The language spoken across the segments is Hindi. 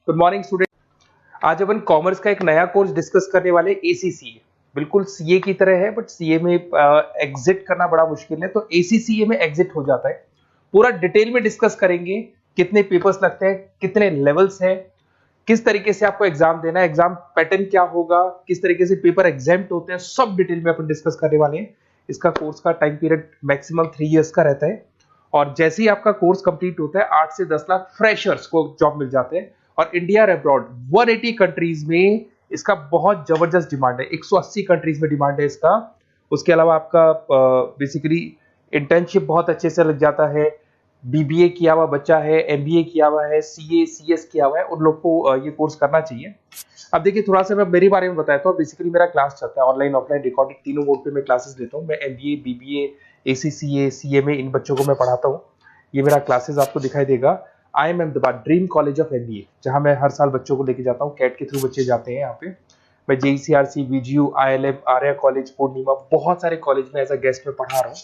Good morning student. आज अपन कॉमर्स का एक नया कोर्स डिस्कस करने वाले एसीसीए। बिल्कुल सीए की तरह है बट सीए में एग्जिट करना बड़ा मुश्किल है, तो एसीसीए में एग्जिट हो जाता है। पूरा डिटेल में डिस्कस करेंगे, कितने पेपर्स लगते हैं, कितने लेवल्स हैं, किस तरीके से आपको एग्जाम देना है, एग्जाम पैटर्न क्या होगा, किस तरीके से पेपर एग्जाम्प्ट होते हैं, सब डिटेल में अपन डिस्कस करने वाले हैं। इसका कोर्स का टाइम पीरियड मैक्सिमम 3 इयर्स का रहता है और जैसे ही आपका कोर्स कंप्लीट होता है 8 से 10 लाख फ्रेशर्स को जॉब मिल जाते हैं और इंडिया और अब्रॉड 180 कंट्रीज में इसका बहुत जबरदस्त डिमांड है। 180 कंट्रीज में डिमांड है इसका। उसके अलावा आपका बेसिकली इंटर्नशिप बहुत अच्छे से लग जाता है। बीबीए किया हुआ बच्चा है, एमबीए किया हुआ है, सीए सीएस किया हुआ है, उन लोग को ये कोर्स करना चाहिए। अब देखिए थोड़ा सा मैं मेरे बारे में बताया तो बेसिकली मेरा क्लास चलता है ऑनलाइन ऑफलाइन रिकॉर्डेड, तीनों मोड पे मैं क्लासेस लेता हूँ। मैं एमबीए, बीबीए, एसीसीए, सीए में इन बच्चों को मैं पढ़ाता हूँ। ये मेरा क्लासेस आपको दिखाई देगा। I am Ahmedabad dream college of MBA, जहां मैं हर साल बच्चों को लेके जाता हूँ। कैट के थ्रू बच्चे जाते हैं यहाँ पे। मैं जेईसीआरसी, वीजीयू, आईएलएम, आर्या कॉलेज, पूर्णिमा, बहुत सारे कॉलेज में एज अ गेस्ट में पढ़ा रहा हूँ।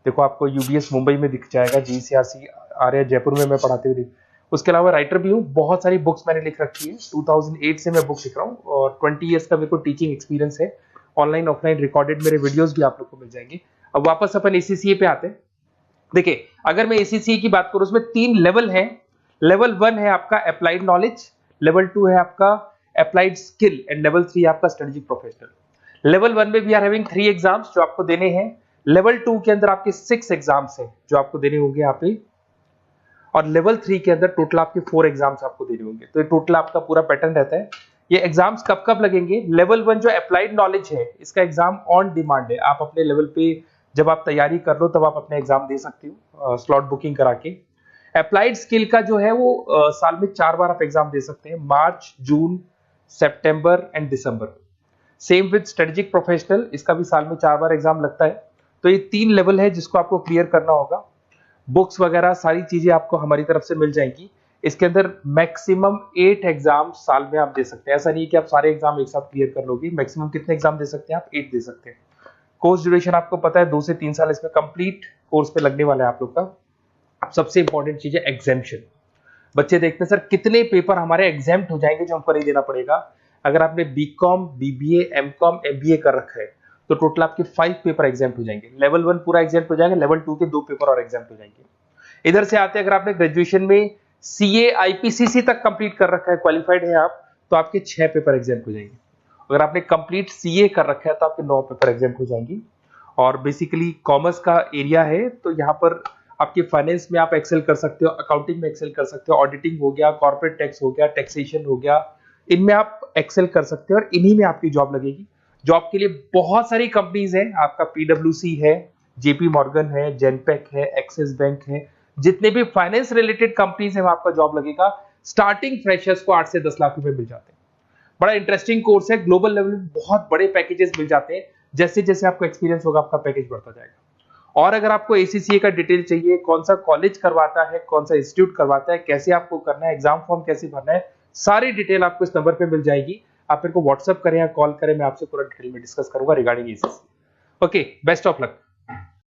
देखो आपको यूबीएस मुंबई में दिख जाएगा, जेईसीआरसी आर्या जयपुर में मैं पढ़ाते हुए। उसके अलावा राइटर भी हूँ, बहुत सारी बुक्स मैंने लिख रखी है। 2008 से मैं बुक लिख रहा हूँ और 20 ईयर्स का मेरे को टीचिंग एक्सपीरियंस है। ऑनलाइन ऑफलाइन रिकॉर्डेड मेरे वीडियोस भी आप लोग को मिल जाएंगे। अब वापस अपन एसीसीए पे आते हैं। देखिए अगर मैं एसीसीए की बात करूं उसमें 3 लेवल है। लेवल 1 है आपका अप्लाइड नॉलेज, लेवल 2 है आपका अप्लाइड स्किल एंड लेवल 3 है आपका स्ट्रेटेजिक प्रोफेशनल। लेवल 1 में वी आर हैविंग 3 एग्जाम्स जो आपको देने हैं। लेवल 2 के अंदर आपके 6 एग्जाम्स हैं जो आपको देने होंगे यहाँ पे, और लेवल 3 के अंदर टोटल आपके 4 एग्जाम्स आपको देने होंगे। तो ये टोटल आपका पूरा पैटर्न रहता है। ये एग्जाम्स कब कब लगेंगे? लेवल 1 जो अप्लाइड नॉलेज है इसका एग्जाम ऑन डिमांड है। आप अपने लेवल पे जब आप तैयारी कर लो तब आप अपने एग्जाम दे सकते हो स्लॉट बुकिंग करा के। अप्लाइड स्किल का जो है वो साल में 4 बार आप एग्जाम दे सकते हैं, मार्च, जून, सितंबर एंड दिसंबर। सेम विद स्ट्रेटेजिक प्रोफेशनल, इसका भी साल में 4 बार एग्जाम लगता है। तो ये 3 लेवल है जिसको आपको क्लियर करना होगा। बुक्स वगैरह सारी चीजें आपको हमारी तरफ से मिल जाएंगी। इसके अंदर मैक्सिमम 8 एग्जाम साल में आप दे सकते हैं। ऐसा नहीं कि आप सारे एग्जाम एक साथ क्लियर कर लोगे। मैक्सिमम कितने एग्जाम दे सकते हैं आप? 8 दे सकते हैं। कोर्स ड्यूरेशन आपको पता है 2 से 3 साल इसमें कंप्लीट कोर्स पे लगने वाला है आप लोग का। सबसे इंपॉर्टेंट चीज है एग्जाम्पशन। बच्चे देखते हैं सर कितने पेपर हमारे एग्जाम्प्ट हो जाएंगे जो हमको नहीं देना पड़ेगा। अगर आपने बीकॉम, बीबीए, एमकॉम, एमबीए कर रखा है तो टोटल आपके 5 पेपर एग्जाम्प्ट हो जाएंगे। लेवल 1 पूरा एग्जाम्प्ट हो जाएगा, लेवल 2 के 2 पेपर और एग्जाम्प्ट हो जाएंगे। इधर से आते हैं, अगर आपने ग्रेजुएशन में सीए आईपीसीसी तक कंप्लीट कर रखा है, क्वालिफाइड है आप, तो आपके 6 पेपर एग्जाम्प्ट हो जाएंगे। अगर आपने कंप्लीट सीए कर रखा है तो आपके 9 पेपर एग्जाम्प्ट हो जाएंगी। और बेसिकली कॉमर्स का एरिया है तो यहाँ पर आपके फाइनेंस में आप एक्सेल कर सकते हो, अकाउंटिंग में एक्सेल कर सकते हो, ऑडिटिंग हो गया, कॉर्पोरेट टैक्स हो गया, टैक्सेशन हो गया, इनमें आप एक्सेल कर सकते हो और इन्हीं में आपकी जॉब लगेगी। जॉब के लिए बहुत सारी कंपनीज हैं। आपका पीडब्ल्यूसी है, जेपी मॉर्गन है, जेनपेक है, एक्सिस बैंक है, जितने भी फाइनेंस रिलेटेड कंपनीज हैं वहां आपका जॉब लगेगा। स्टार्टिंग फ्रेशर्स को 8 से 10 लाख रुपए मिल जाते हैं। बड़ा इंटरेस्टिंग कोर्स है। ग्लोबल लेवल में बहुत बड़े पैकेजेस मिल जाते हैं। जैसे जैसे आपको एक्सपीरियंस होगा आपका पैकेज बढ़ता जाएगा। और अगर आपको एसीसीए का डिटेल चाहिए, कौन सा कॉलेज करवाता है, कौन सा इंस्टीट्यूट करवाता है, कैसे आपको करना है, एग्जाम फॉर्म कैसे भरना है, सारी डिटेल आपको इस नंबर पे मिल जाएगी। आप मेरे को व्हाट्सएप करें या कॉल करें, मैं आपसे पूरा डिटेल में डिस्कस करूंगा regarding ACCA. Okay, best of luck.